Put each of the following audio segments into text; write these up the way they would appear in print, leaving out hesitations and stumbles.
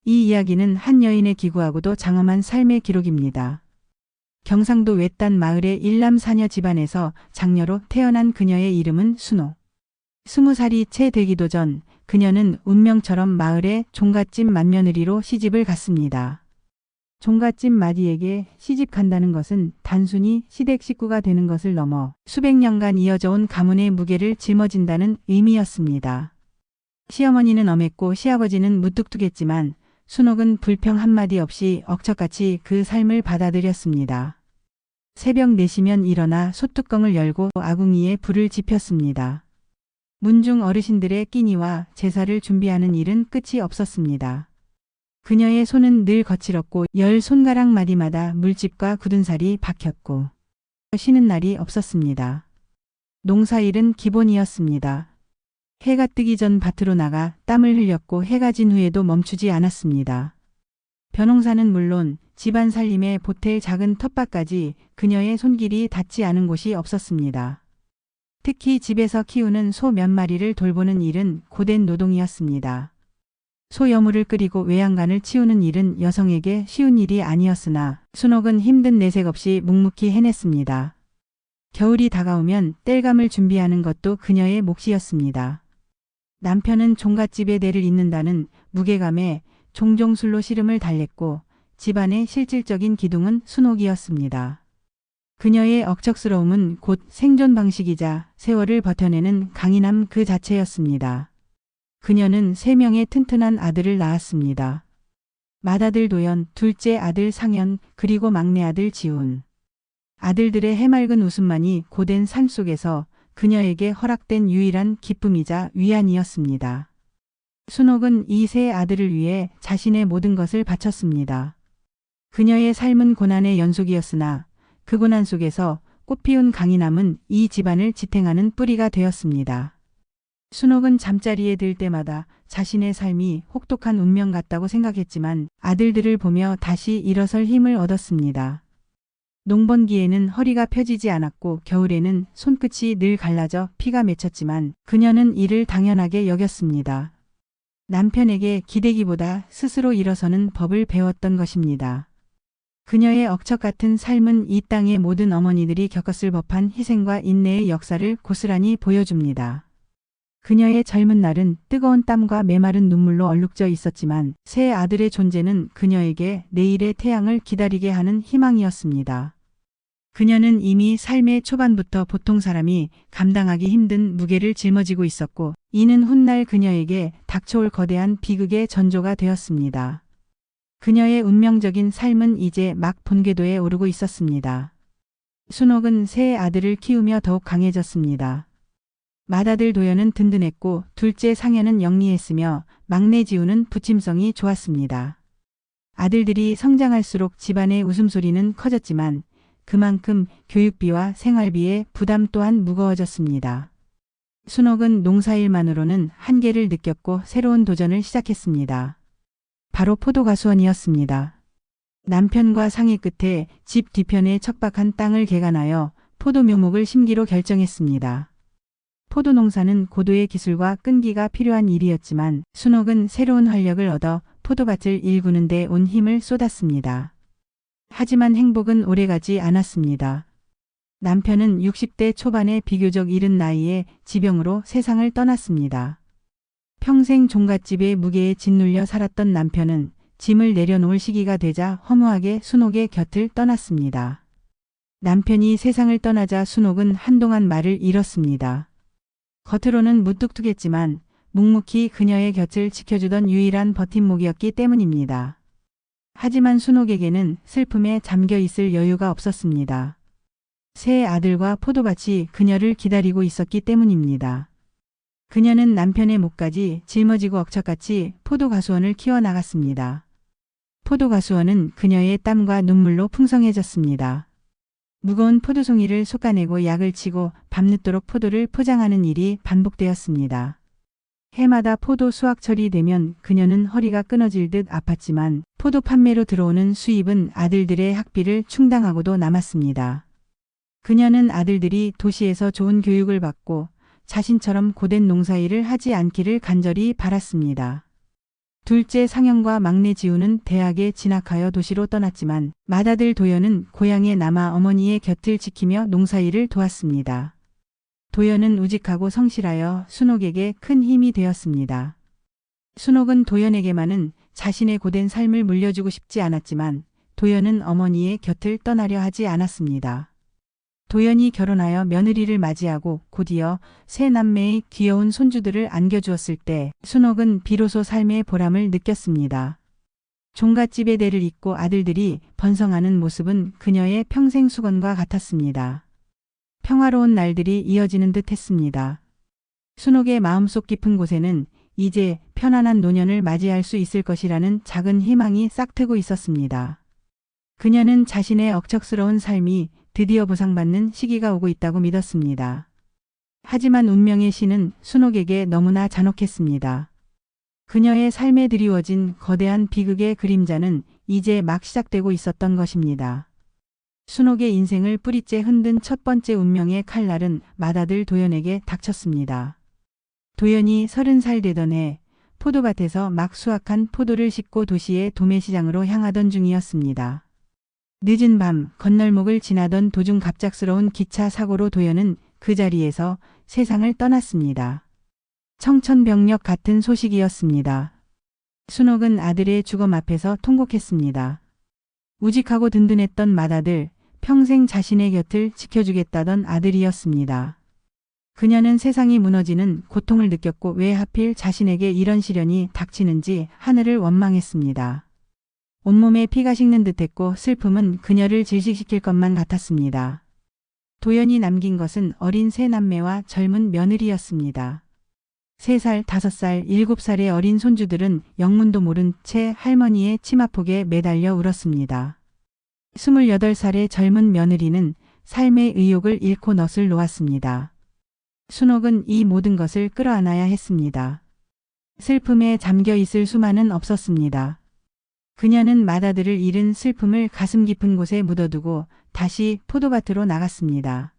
이 이야기는 한 여인의 기구하고도 장엄한 삶의 기록입니다. 경상도 외딴 마을의 일남사녀 집안에서 장녀로 태어난 그녀의 이름은 순옥. 20살이 채 되기도 전 그녀는 운명처럼 마을의 종갓집 맏며느리로 시집을 갔습니다. 종갓집 마디에게 시집 간다는 것은 단순히 시댁 식구가 되는 것을 넘어 수백 년간 이어져온 가문의 무게를 짊어진다는 의미였습니다. 시어머니는 엄했고 시아버지는 무뚝뚝했지만 순옥은 불평 한마디 없이 억척같이 그 삶을 받아들였습니다. 새벽 4시면 일어나 소뚜껑을 열고 아궁이에 불을 지폈습니다. 문중 어르신들의 끼니와 제사를 준비하는 일은 끝이 없었습니다. 그녀의 손은 늘 거칠었고 10손가락 마디마다 물집과 굳은 살이 박혔고 쉬는 날이 없었습니다. 농사일은 기본이었습니다. 해가 뜨기 전 밭으로 나가 땀을 흘렸고 해가 진 후에도 멈추지 않았습니다. 벼농사는 물론 집안 살림에 보탤 작은 텃밭까지 그녀의 손길이 닿지 않은 곳이 없었습니다. 특히 집에서 키우는 소 몇 마리를 돌보는 일은 고된 노동이었습니다. 소 여물을 끓이고 외양간을 치우는 일은 여성에게 쉬운 일이 아니었으나 순옥은 힘든 내색 없이 묵묵히 해냈습니다. 겨울이 다가오면 땔감을 준비하는 것도 그녀의 몫이었습니다. 남편은 종갓집에 대를 잇는다는 무게감에 종종 술로 시름을 달랬고 집안의 실질적인 기둥은 순옥이었습니다. 그녀의 억척스러움은 곧 생존 방식이자 세월을 버텨내는 강인함 그 자체였습니다. 그녀는 3명의 튼튼한 아들을 낳았습니다. 맏아들 도연, 둘째 아들 상현, 그리고 막내 아들 지훈. 아들들의 해맑은 웃음만이 고된 삶 속에서 그녀에게 허락된 유일한 기쁨이자 위안이었습니다. 순옥은 이 3 아들을 위해 자신의 모든 것을 바쳤습니다. 그녀의 삶은 고난의 연속이었으나 그 고난 속에서 꽃피운 강인함은 이 집안을 지탱하는 뿌리가 되었습니다. 순옥은 잠자리에 들 때마다 자신의 삶이 혹독한 운명 같다고 생각했지만 아들들을 보며 다시 일어설 힘을 얻었습니다. 농번기에는 허리가 펴지지 않았고 겨울에는 손끝이 늘 갈라져 피가 맺혔지만 그녀는 이를 당연하게 여겼습니다. 남편에게 기대기보다 스스로 일어서는 법을 배웠던 것입니다. 그녀의 억척 같은 삶은 이 땅의 모든 어머니들이 겪었을 법한 희생과 인내의 역사를 고스란히 보여줍니다. 그녀의 젊은 날은 뜨거운 땀과 메마른 눈물로 얼룩져 있었지만 3 아들의 존재는 그녀에게 내일의 태양을 기다리게 하는 희망이었습니다. 그녀는 이미 삶의 초반부터 보통 사람이 감당하기 힘든 무게를 짊어지고 있었고 이는 훗날 그녀에게 닥쳐올 거대한 비극의 전조가 되었습니다. 그녀의 운명적인 삶은 이제 막 본궤도에 오르고 있었습니다. 순옥은 3 아들을 키우며 더욱 강해졌습니다. 맏아들 도연은 든든했고 둘째 상현은 영리했으며 막내 지우는 부침성이 좋았습니다. 아들들이 성장할수록 집안의 웃음소리는 커졌지만 그만큼 교육비와 생활비의 부담 또한 무거워졌습니다. 순옥은 농사일만으로는 한계를 느꼈고 새로운 도전을 시작했습니다. 바로 포도가수원이었습니다. 남편과 상의 끝에 집 뒤편에 척박한 땅을 개간하여 포도 묘목을 심기로 결정했습니다. 포도 농사는 고도의 기술과 끈기가 필요한 일이었지만 순옥은 새로운 활력을 얻어 포도밭을 일구는 데 온 힘을 쏟았습니다. 하지만 행복은 오래가지 않았습니다. 남편은 60대 초반의 비교적 이른 나이에 지병으로 세상을 떠났습니다. 평생 종갓집의 무게에 짓눌려 살았던 남편은 짐을 내려놓을 시기가 되자 허무하게 순옥의 곁을 떠났습니다. 남편이 세상을 떠나자 순옥은 한동안 말을 잃었습니다. 겉으로는 무뚝뚝했지만 묵묵히 그녀의 곁을 지켜주던 유일한 버팀목이었기 때문입니다. 하지만 순옥에게는 슬픔에 잠겨 있을 여유가 없었습니다. 3 아들과 포도밭이 그녀를 기다리고 있었기 때문입니다. 그녀는 남편의 목까지 짊어지고 억척같이 포도가수원을 키워나갔습니다. 포도가수원은 그녀의 땀과 눈물로 풍성해졌습니다. 무거운 포도송이를 솎아내고 약을 치고 밤늦도록 포도를 포장하는 일이 반복되었습니다. 해마다 포도 수확철이 되면 그녀는 허리가 끊어질 듯 아팠지만 포도 판매로 들어오는 수입은 아들들의 학비를 충당하고도 남았습니다. 그녀는 아들들이 도시에서 좋은 교육을 받고 자신처럼 고된 농사일을 하지 않기를 간절히 바랐습니다. 둘째 상현과 막내 지우는 대학에 진학하여 도시로 떠났지만 맏아들 도연은 고향에 남아 어머니의 곁을 지키며 농사일을 도왔습니다. 도연은 우직하고 성실하여 순옥에게 큰 힘이 되었습니다. 순옥은 도연에게만은 자신의 고된 삶을 물려주고 싶지 않았지만 도연은 어머니의 곁을 떠나려 하지 않았습니다. 도연이 결혼하여 며느리를 맞이하고 곧이어 세 남매의 귀여운 손주들을 안겨주었을 때 순옥은 비로소 삶의 보람을 느꼈습니다. 종갓집의 대를 잇고 아들들이 번성하는 모습은 그녀의 평생 수건과 같았습니다. 평화로운 날들이 이어지는 듯 했습니다. 순옥의 마음속 깊은 곳에는 이제 편안한 노년을 맞이할 수 있을 것이라는 작은 희망이 싹트고 있었습니다. 그녀는 자신의 억척스러운 삶이 드디어 보상받는 시기가 오고 있다고 믿었습니다. 하지만 운명의 신은 순옥에게 너무나 잔혹했습니다. 그녀의 삶에 드리워진 거대한 비극의 그림자는 이제 막 시작되고 있었던 것입니다. 순옥의 인생을 뿌리째 흔든 첫 번째 운명의 칼날은 맏아들 도연에게 닥쳤습니다. 도연이 30살 되던 해 포도밭에서 막 수확한 포도를 싣고 도시의 도매시장으로 향하던 중이었습니다. 늦은 밤 건널목을 지나던 도중 갑작스러운 기차 사고로 도연은 그 자리에서 세상을 떠났습니다. 청천벽력 같은 소식이었습니다. 순옥은 아들의 죽음 앞에서 통곡했습니다. 우직하고 든든했던 맏아들, 평생 자신의 곁을 지켜주겠다던 아들이었습니다. 그녀는 세상이 무너지는 고통을 느꼈고 왜 하필 자신에게 이런 시련이 닥치는지 하늘을 원망했습니다. 온몸에 피가 식는 듯했고 슬픔은 그녀를 질식시킬 것만 같았습니다. 도연이 남긴 것은 어린 세 남매와 젊은 며느리였습니다. 3살, 5살, 7살의 어린 손주들은 영문도 모른 채 할머니의 치마폭에 매달려 울었습니다. 28살의 젊은 며느리는 삶의 의욕을 잃고 넋을 놓았습니다. 순옥은 이 모든 것을 끌어안아야 했습니다. 슬픔에 잠겨 있을 수만은 없었습니다. 그녀는 맏아들을 잃은 슬픔을 가슴 깊은 곳에 묻어두고 다시 포도밭으로 나갔습니다.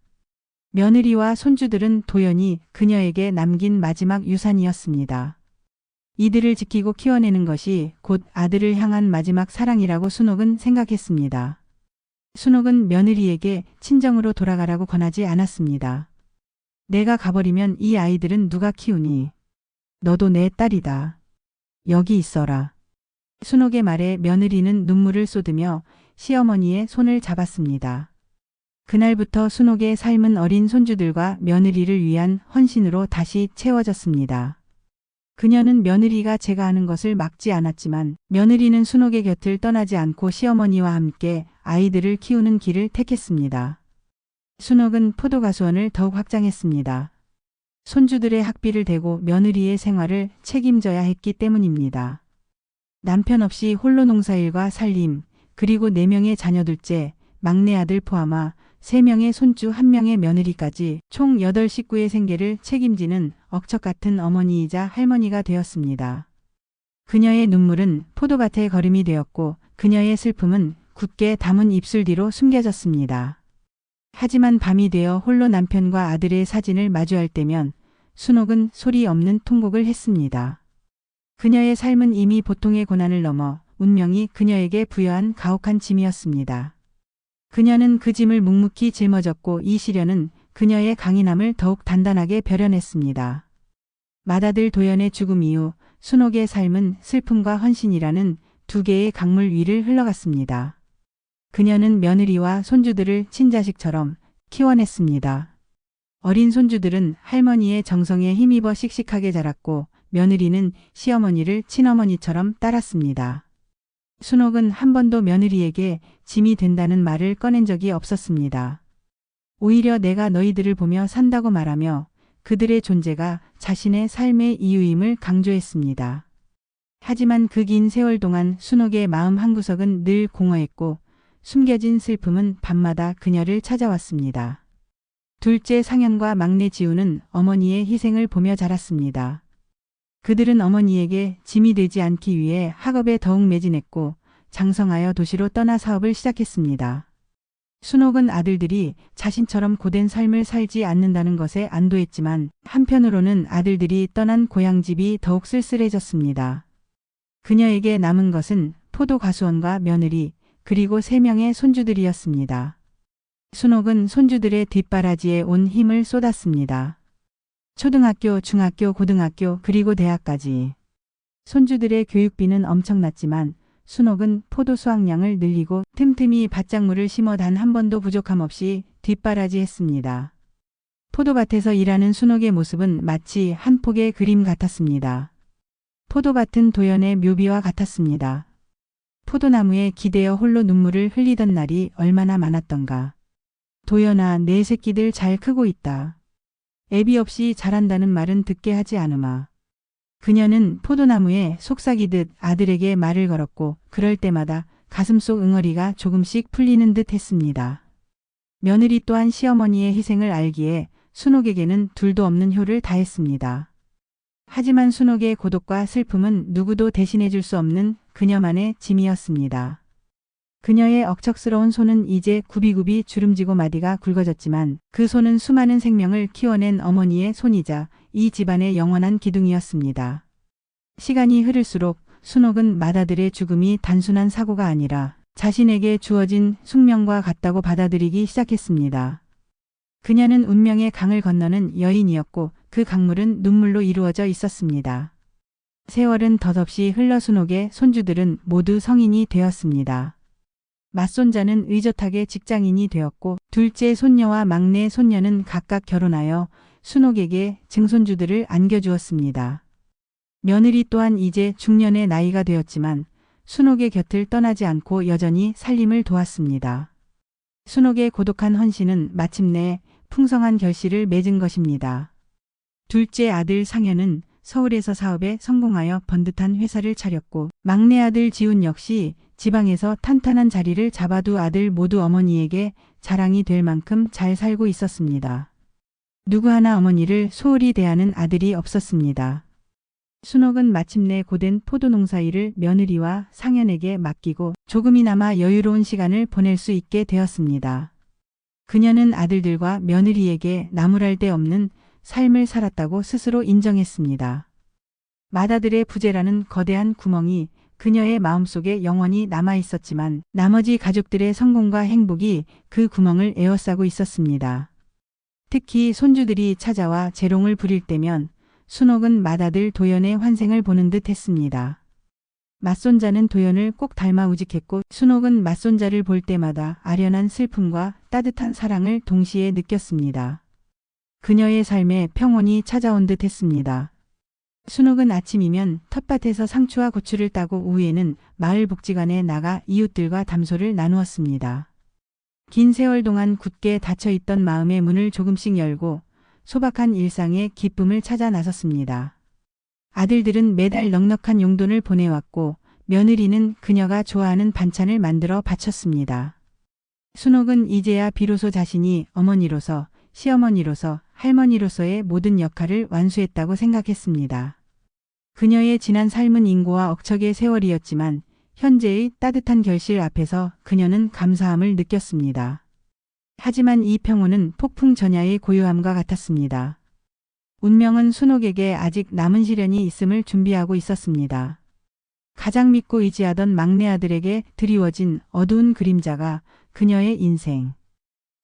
며느리와 손주들은 도연이 그녀에게 남긴 마지막 유산이었습니다. 이들을 지키고 키워내는 것이 곧 아들을 향한 마지막 사랑이라고 순옥은 생각했습니다. 순옥은 며느리에게 친정으로 돌아가라고 권하지 않았습니다. 내가 가버리면 이 아이들은 누가 키우니? 너도 내 딸이다. 여기 있어라. 순옥의 말에 며느리는 눈물을 쏟으며 시어머니의 손을 잡았습니다. 그날부터 순옥의 삶은 어린 손주들과 며느리를 위한 헌신으로 다시 채워졌습니다. 그녀는 며느리가 제가 하는 것을 막지 않았지만 며느리는 순옥의 곁을 떠나지 않고 시어머니와 함께 아이들을 키우는 길을 택했습니다. 순옥은 포도가수원을 더욱 확장했습니다. 손주들의 학비를 대고 며느리의 생활을 책임져야 했기 때문입니다. 남편 없이 홀로 농사일과 살림, 그리고 4명의 자녀들째 막내 아들 포함하 3명의 손주 1명의 며느리까지 총 8식구의 생계를 책임지는 억척 같은 어머니이자 할머니가 되었습니다. 그녀의 눈물은 포도밭의 거름이 되었고 그녀의 슬픔은 굳게 담은 입술 뒤로 숨겨졌습니다. 하지만 밤이 되어 홀로 남편과 아들의 사진을 마주할 때면 순옥은 소리 없는 통곡을 했습니다. 그녀의 삶은 이미 보통의 고난을 넘어 운명이 그녀에게 부여한 가혹한 짐이었습니다. 그녀는 그 짐을 묵묵히 짊어졌고 이 시련은 그녀의 강인함을 더욱 단단하게 벼려냈습니다. 맏아들 도연의 죽음 이후 순옥의 삶은 슬픔과 헌신이라는 2개의 강물 위를 흘러갔습니다. 그녀는 며느리와 손주들을 친자식처럼 키워냈습니다. 어린 손주들은 할머니의 정성에 힘입어 씩씩하게 자랐고 며느리는 시어머니를 친어머니처럼 따랐습니다. 순옥은 한 번도 며느리에게 짐이 된다는 말을 꺼낸 적이 없었습니다. 오히려 내가 너희들을 보며 산다고 말하며 그들의 존재가 자신의 삶의 이유임을 강조했습니다. 하지만 그 긴 세월 동안 순옥의 마음 한구석은 늘 공허했고 숨겨진 슬픔은 밤마다 그녀를 찾아왔습니다. 둘째 상현과 막내 지우는 어머니의 희생을 보며 자랐습니다. 그들은 어머니에게 짐이 되지 않기 위해 학업에 더욱 매진했고 장성하여 도시로 떠나 사업을 시작했습니다. 순옥은 아들들이 자신처럼 고된 삶을 살지 않는다는 것에 안도했지만 한편으로는 아들들이 떠난 고향집이 더욱 쓸쓸해졌습니다. 그녀에게 남은 것은 포도 과수원과 며느리 그리고 3명의 손주들이었습니다. 순옥은 손주들의 뒷바라지에 온 힘을 쏟았습니다. 초등학교, 중학교, 고등학교 그리고 대학까지. 손주들의 교육비는 엄청났지만 순옥은 포도 수확량을 늘리고 틈틈이 밭작물을 심어 단 한 번도 부족함 없이 뒷바라지했습니다. 포도밭에서 일하는 순옥의 모습은 마치 한 폭의 그림 같았습니다. 포도밭은 도연의 묘비와 같았습니다. 포도나무에 기대어 홀로 눈물을 흘리던 날이 얼마나 많았던가. 도연아, 내 새끼들 잘 크고 있다. 애비 없이 자란다는 말은 듣게 하지 않으마. 그녀는 포도나무에 속삭이듯 아들에게 말을 걸었고 그럴 때마다 가슴속 응어리가 조금씩 풀리는 듯 했습니다. 며느리 또한 시어머니의 희생을 알기에 순옥에게는 둘도 없는 효를 다했습니다. 하지만 순옥의 고독과 슬픔은 누구도 대신해 줄 수 없는 그녀만의 짐이었습니다. 그녀의 억척스러운 손은 이제 굽이굽이 주름지고 마디가 굵어졌지만 그 손은 수많은 생명을 키워낸 어머니의 손이자 이 집안의 영원한 기둥이었습니다. 시간이 흐를수록 순옥은 맏아들의 죽음이 단순한 사고가 아니라 자신에게 주어진 숙명과 같다고 받아들이기 시작했습니다. 그녀는 운명의 강을 건너는 여인이었고 그 강물은 눈물로 이루어져 있었습니다. 세월은 덧없이 흘러 순옥의 손주들은 모두 성인이 되었습니다. 맞손자는 의젓하게 직장인이 되었고 둘째 손녀와 막내 손녀는 각각 결혼하여 순옥에게 증손주들을 안겨주었습니다. 며느리 또한 이제 중년의 나이가 되었지만 순옥의 곁을 떠나지 않고 여전히 살림을 도왔습니다. 순옥의 고독한 헌신은 마침내 풍성한 결실을 맺은 것입니다. 둘째 아들 상현은 서울에서 사업에 성공하여 번듯한 회사를 차렸고 막내 아들 지훈 역시 지방에서 탄탄한 자리를 잡아두 아들 모두 어머니에게 자랑이 될 만큼 잘 살고 있었습니다. 누구 하나 어머니를 소홀히 대하는 아들이 없었습니다. 순옥은 마침내 고된 포도 농사 일을 며느리와 상현에게 맡기고 조금이나마 여유로운 시간을 보낼 수 있게 되었습니다. 그녀는 아들들과 며느리에게 나무랄 데 없는 삶을 살았다고 스스로 인정했습니다. 맏아들의 부재라는 거대한 구멍이 그녀의 마음속에 영원히 남아 있었지만 나머지 가족들의 성공과 행복이 그 구멍을 에워싸고 있었습니다. 특히 손주들이 찾아와 재롱을 부릴 때면 순옥은 맏아들 도연의 환생을 보는 듯 했습니다. 맞손자는 도연을 꼭 닮아 우직했고 순옥은 맞손자를 볼 때마다 아련한 슬픔과 따뜻한 사랑을 동시에 느꼈습니다. 그녀의 삶에 평온이 찾아온 듯 했습니다. 순옥은 아침이면 텃밭에서 상추와 고추를 따고 오후에는 마을 복지관에 나가 이웃들과 담소를 나누었습니다. 긴 세월 동안 굳게 닫혀있던 마음의 문을 조금씩 열고 소박한 일상의 기쁨을 찾아 나섰습니다. 아들들은 매달 넉넉한 용돈을 보내왔고 며느리는 그녀가 좋아하는 반찬을 만들어 바쳤습니다. 순옥은 이제야 비로소 자신이 어머니로서 시어머니로서 할머니로서의 모든 역할을 완수했다고 생각했습니다. 그녀의 지난 삶은 인고와 억척의 세월이었지만 현재의 따뜻한 결실 앞에서 그녀는 감사함을 느꼈습니다. 하지만 이 평온은 폭풍 전야의 고요함과 같았습니다. 운명은 순옥에게 아직 남은 시련이 있음을 준비하고 있었습니다. 가장 믿고 의지하던 막내 아들에게 드리워진 어두운 그림자가 그녀의 인생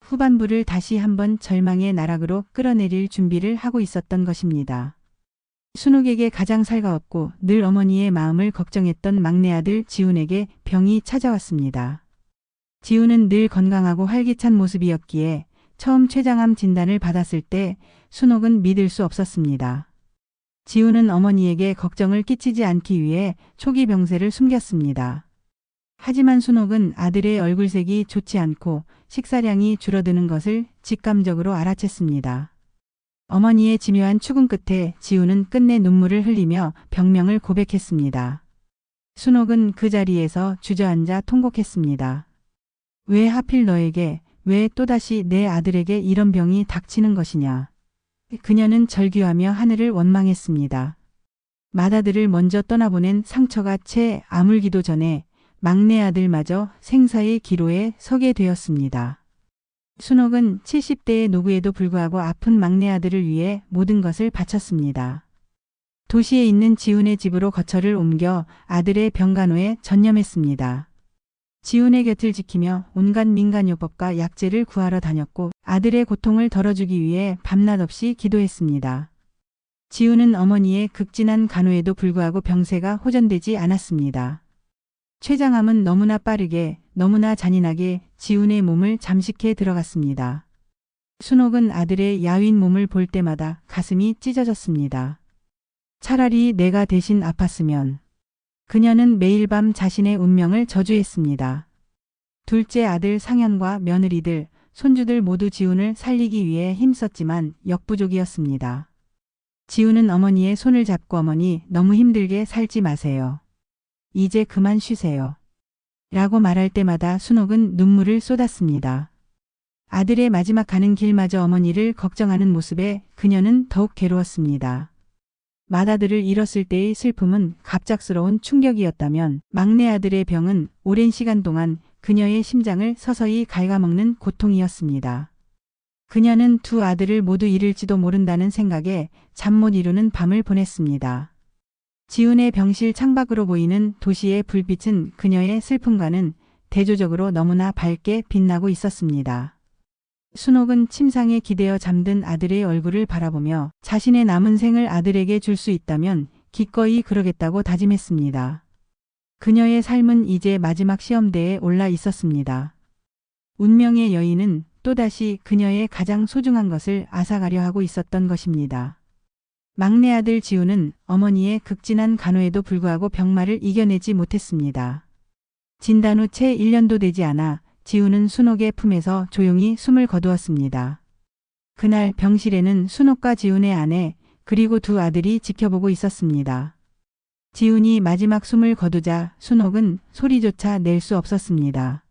후반부를 다시 한번 절망의 나락으로 끌어내릴 준비를 하고 있었던 것입니다. 순옥에게 가장 살가웠고 늘 어머니의 마음을 걱정했던 막내 아들 지훈에게 병이 찾아왔습니다. 지훈은 늘 건강하고 활기찬 모습이었기에 처음 췌장암 진단을 받았을 때 순옥은 믿을 수 없었습니다. 지훈은 어머니에게 걱정을 끼치지 않기 위해 초기 병세를 숨겼습니다. 하지만 순옥은 아들의 얼굴색이 좋지 않고 식사량이 줄어드는 것을 직감적으로 알아챘습니다. 어머니의 지묘한 추궁 끝에 지훈은 끝내 눈물을 흘리며 병명을 고백했습니다. 순옥은 그 자리에서 주저앉아 통곡했습니다. 왜 하필 너에게, 왜 또다시 내 아들에게 이런 병이 닥치는 것이냐. 그녀는 절규하며 하늘을 원망했습니다. 맏아들을 먼저 떠나보낸 상처가 채 아물기도 전에 막내 아들마저 생사의 기로에 서게 되었습니다. 순옥은 70대의 노부에도 불구하고 아픈 막내 아들을 위해 모든 것을 바쳤습니다. 도시에 있는 지훈의 집으로 거처를 옮겨 아들의 병간호에 전념했습니다. 지훈의 곁을 지키며 온갖 민간요법과 약재를 구하러 다녔고 아들의 고통을 덜어주기 위해 밤낮 없이 기도했습니다. 지훈은 어머니의 극진한 간호에도 불구하고 병세가 호전되지 않았습니다. 췌장암은 너무나 빠르게, 너무나 잔인하게 지훈의 몸을 잠식해 들어갔습니다. 순옥은 아들의 야윈 몸을 볼 때마다 가슴이 찢어졌습니다. 차라리 내가 대신 아팠으면. 그녀는 매일 밤 자신의 운명을 저주했습니다. 둘째 아들 상현과 며느리들, 손주들 모두 지훈을 살리기 위해 힘썼지만 역부족이었습니다. 지훈은 어머니의 손을 잡고 어머니 너무 힘들게 살지 마세요. 이제 그만 쉬세요. 라고 말할 때마다 순옥은 눈물을 쏟았습니다. 아들의 마지막 가는 길마저 어머니를 걱정하는 모습에 그녀는 더욱 괴로웠습니다. 맏아들을 잃었을 때의 슬픔은 갑작스러운 충격이었다면 막내 아들의 병은 오랜 시간 동안 그녀의 심장을 서서히 갉아먹는 고통이었습니다. 그녀는 두 아들을 모두 잃을지도 모른다는 생각에 잠 못 이루는 밤을 보냈습니다. 지훈의 병실 창밖으로 보이는 도시의 불빛은 그녀의 슬픔과는 대조적으로 너무나 밝게 빛나고 있었습니다. 순옥은 침상에 기대어 잠든 아들의 얼굴을 바라보며 자신의 남은 생을 아들에게 줄 수 있다면 기꺼이 그러겠다고 다짐했습니다. 그녀의 삶은 이제 마지막 시험대에 올라 있었습니다. 운명의 여인은 또다시 그녀의 가장 소중한 것을 앗아가려 하고 있었던 것입니다. 막내 아들 지훈은 어머니의 극진한 간호에도 불구하고 병마를 이겨내지 못했습니다. 진단 후 채 1년도 되지 않아 지훈은 순옥의 품에서 조용히 숨을 거두었습니다. 그날 병실에는 순옥과 지훈의 아내 그리고 두 아들이 지켜보고 있었습니다. 지훈이 마지막 숨을 거두자 순옥은 소리조차 낼 수 없었습니다.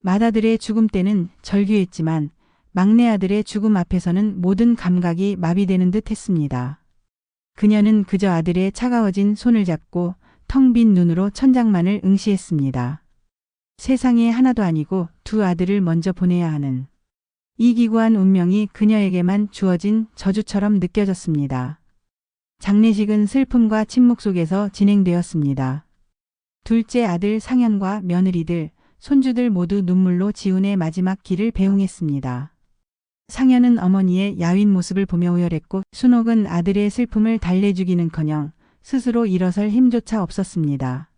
맏아들의 죽음 때는 절규했지만 막내 아들의 죽음 앞에서는 모든 감각이 마비되는 듯 했습니다. 그녀는 그저 아들의 차가워진 손을 잡고 텅 빈 눈으로 천장만을 응시했습니다. 세상에 하나도 아니고 두 아들을 먼저 보내야 하는 이 기구한 운명이 그녀에게만 주어진 저주처럼 느껴졌습니다. 장례식은 슬픔과 침묵 속에서 진행되었습니다. 둘째 아들 상현과 며느리들, 손주들 모두 눈물로 지훈의 마지막 길을 배웅했습니다. 상현은 어머니의 야윈 모습을 보며 오열했고 순옥은 아들의 슬픔을 달래주기는커녕 스스로 일어설 힘조차 없었습니다.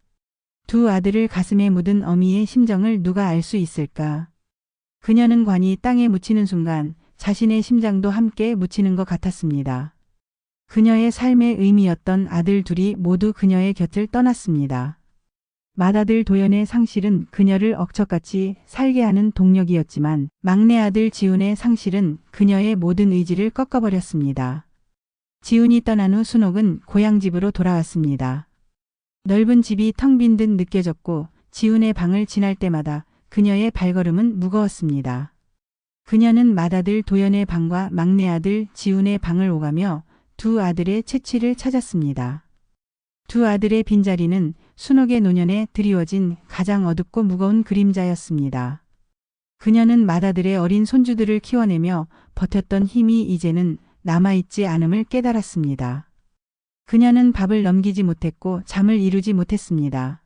두 아들을 가슴에 묻은 어미의 심정을 누가 알 수 있을까? 그녀는 관이 땅에 묻히는 순간 자신의 심장도 함께 묻히는 것 같았습니다. 그녀의 삶의 의미였던 아들 둘이 모두 그녀의 곁을 떠났습니다. 맏아들 도연의 상실은 그녀를 억척같이 살게 하는 동력이었지만 막내 아들 지훈의 상실은 그녀의 모든 의지를 꺾어버렸습니다. 지훈이 떠난 후 순옥은 고향집으로 돌아왔습니다. 넓은 집이 텅 빈 듯 느껴졌고 지훈의 방을 지날 때마다 그녀의 발걸음은 무거웠습니다. 그녀는 맏아들 도연의 방과 막내 아들 지훈의 방을 오가며 두 아들의 채취를 찾았습니다. 두 아들의 빈자리는 순옥의 노년에 드리워진 가장 어둡고 무거운 그림자였습니다. 그녀는 맏아들의 어린 손주들을 키워내며 버텼던 힘이 이제는 남아있지 않음을 깨달았습니다. 그녀는 밥을 넘기지 못했고 잠을 이루지 못했습니다.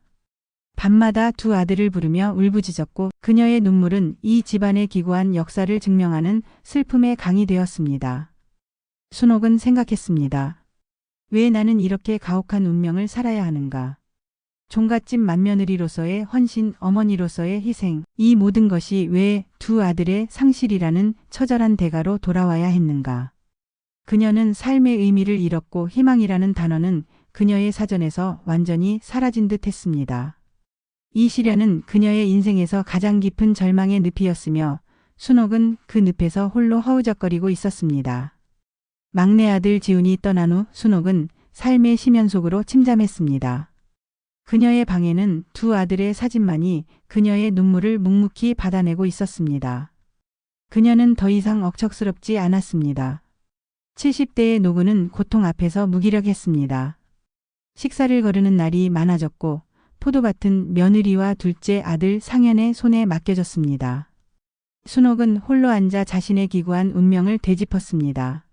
밤마다 두 아들을 부르며 울부짖었고 그녀의 눈물은 이 집안의 기구한 역사를 증명하는 슬픔의 강이 되었습니다. 순옥은 생각했습니다. 왜 나는 이렇게 가혹한 운명을 살아야 하는가? 종갓집 맏며느리로서의 헌신, 어머니로서의 희생, 이 모든 것이 왜 두 아들의 상실이라는 처절한 대가로 돌아와야 했는가? 그녀는 삶의 의미를 잃었고 희망이라는 단어는 그녀의 사전에서 완전히 사라진 듯 했습니다. 이 시련은 그녀의 인생에서 가장 깊은 절망의 늪이었으며 순옥은 그 늪에서 홀로 허우적거리고 있었습니다. 막내 아들 지훈이 떠난 후 순옥은 삶의 심연 속으로 침잠했습니다. 그녀의 방에는 두 아들의 사진만이 그녀의 눈물을 묵묵히 받아내고 있었습니다. 그녀는 더 이상 억척스럽지 않았습니다. 70대의 노구는 고통 앞에서 무기력했습니다. 식사를 거르는 날이 많아졌고 포도밭은 며느리와 둘째 아들 상현의 손에 맡겨졌습니다. 순옥은 홀로 앉아 자신의 기구한 운명을 되짚었습니다.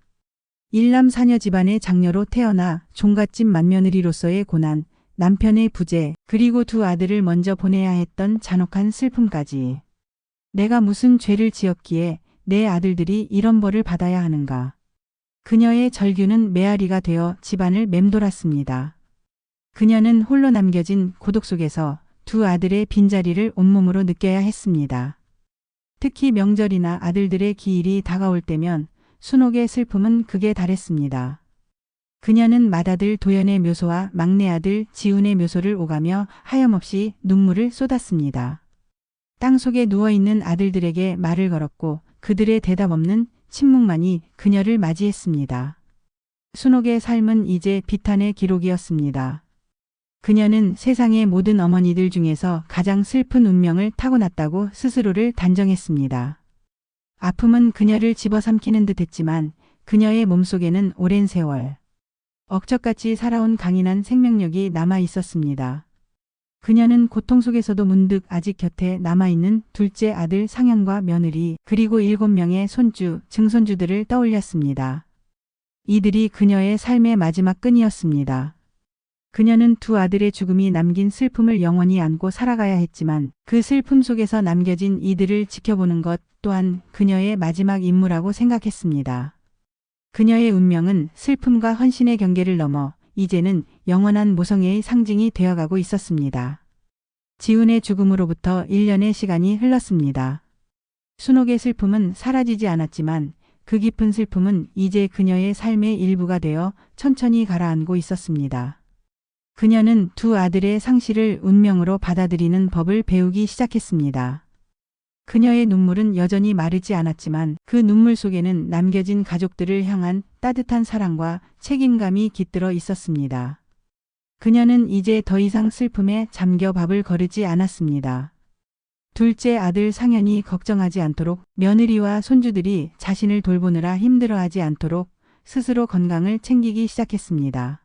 일남 사녀 집안의 장녀로 태어나 종갓집 맏며느리로서의 고난, 남편의 부재, 그리고 두 아들을 먼저 보내야 했던 잔혹한 슬픔까지. 내가 무슨 죄를 지었기에 내 아들들이 이런 벌을 받아야 하는가. 그녀의 절규는 메아리가 되어 집안을 맴돌았습니다. 그녀는 홀로 남겨진 고독 속에서 두 아들의 빈자리를 온몸으로 느껴야 했습니다. 특히 명절이나 아들들의 기일이 다가올 때면 순옥의 슬픔은 극에 달했습니다. 그녀는 맏아들 도연의 묘소와 막내 아들 지훈의 묘소를 오가며 하염없이 눈물을 쏟았습니다. 땅속에 누워있는 아들들에게 말을 걸었고 그들의 대답 없는 침묵만이 그녀를 맞이했습니다. 순옥의 삶은 이제 비탄의 기록이었습니다. 그녀는 세상의 모든 어머니들 중에서 가장 슬픈 운명을 타고났다고 스스로를 단정했습니다. 아픔은 그녀를 집어삼키는 듯 했지만 그녀의 몸속에는 오랜 세월, 억척같이 살아온 강인한 생명력이 남아 있었습니다. 그녀는 고통 속에서도 문득 아직 곁에 남아있는 둘째 아들 상현과 며느리 그리고 7명의 손주, 증손주들을 떠올렸습니다. 이들이 그녀의 삶의 마지막 끈이었습니다. 그녀는 두 아들의 죽음이 남긴 슬픔을 영원히 안고 살아가야 했지만 그 슬픔 속에서 남겨진 이들을 지켜보는 것 또한 그녀의 마지막 임무라고 생각했습니다. 그녀의 운명은 슬픔과 헌신의 경계를 넘어 이제는 영원한 모성애의 상징이 되어가고 있었습니다. 지훈의 죽음으로부터 1년의 시간이 흘렀습니다. 순옥의 슬픔은 사라지지 않았지만 그 깊은 슬픔은 이제 그녀의 삶의 일부가 되어 천천히 가라앉고 있었습니다. 그녀는 두 아들의 상실을 운명으로 받아들이는 법을 배우기 시작했습니다. 그녀의 눈물은 여전히 마르지 않았지만 그 눈물 속에는 남겨진 가족들을 향한 따뜻한 사랑과 책임감이 깃들어 있었습니다. 그녀는 이제 더 이상 슬픔에 잠겨 밥을 거르지 않았습니다. 둘째 아들 상현이 걱정하지 않도록 며느리와 손주들이 자신을 돌보느라 힘들어하지 않도록 스스로 건강을 챙기기 시작했습니다.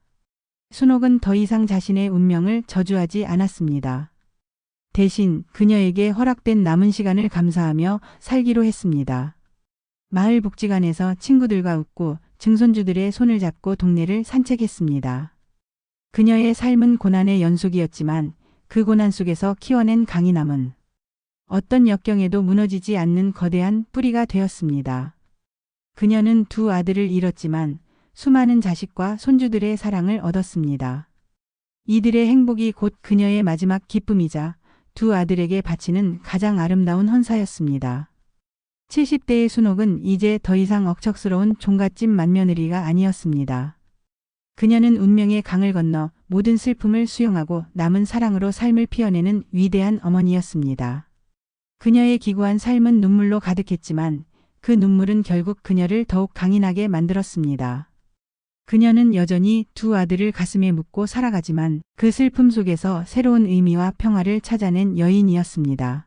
순옥은 더 이상 자신의 운명을 저주하지 않았습니다. 대신 그녀에게 허락된 남은 시간을 감사하며 살기로 했습니다. 마을 복지관에서 친구들과 웃고 증손주들의 손을 잡고 동네를 산책했습니다. 그녀의 삶은 고난의 연속이었지만 그 고난 속에서 키워낸 강인함은 어떤 역경에도 무너지지 않는 거대한 뿌리가 되었습니다. 그녀는 두 아들을 잃었지만 수많은 자식과 손주들의 사랑을 얻었습니다. 이들의 행복이 곧 그녀의 마지막 기쁨이자 두 아들에게 바치는 가장 아름다운 헌사였습니다. 70대의 순옥은 이제 더 이상 억척스러운 종갓집 맏며느리가 아니었습니다. 그녀는 운명의 강을 건너 모든 슬픔을 수용하고 남은 사랑으로 삶을 피워내는 위대한 어머니였습니다. 그녀의 기구한 삶은 눈물로 가득했지만 그 눈물은 결국 그녀를 더욱 강인하게 만들었습니다. 그녀는 여전히 두 아들을 가슴에 묻고 살아가지만 그 슬픔 속에서 새로운 의미와 평화를 찾아낸 여인이었습니다.